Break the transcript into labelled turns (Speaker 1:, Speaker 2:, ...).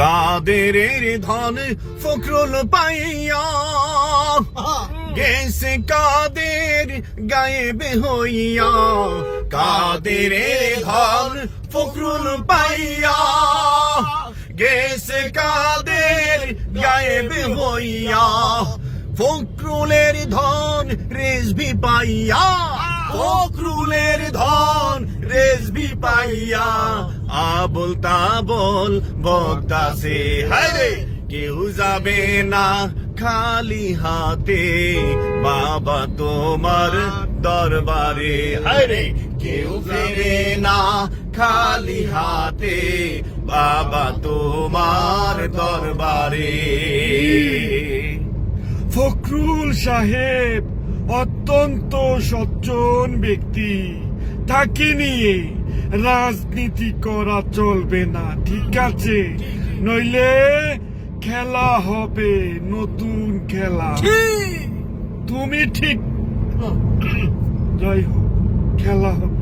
Speaker 1: কাদের ধন ফখরুল পাইয়া গেছে কাদের গায়েবে হইয়া, কাদের ধন ফখরুল পাইয়া গেছে কাদের গায়েবে হইয়া, ফখরুলের ধন রেজভি পাইয়া, ফখরুলের ধন রেজভি পাইয়া, আবল তাবল বক্তাছে হায়রে কেউ যাবে না খালি হাতে বাবা তোমার দরবারে, হায়রে কেউ ফেরে না খালি হাতে বাবা তোমার দরবারে।
Speaker 2: ফখরুল সাহেব অত্যন্ত সজ্জন ব্যক্তি, তাকে নিয়ে রাজনীতি করা চলবে না, ঠিক আছে? নইলে খেলা হবে নতুন খেলা। তুমি ঠিক, যাই হোক খেলা হবে।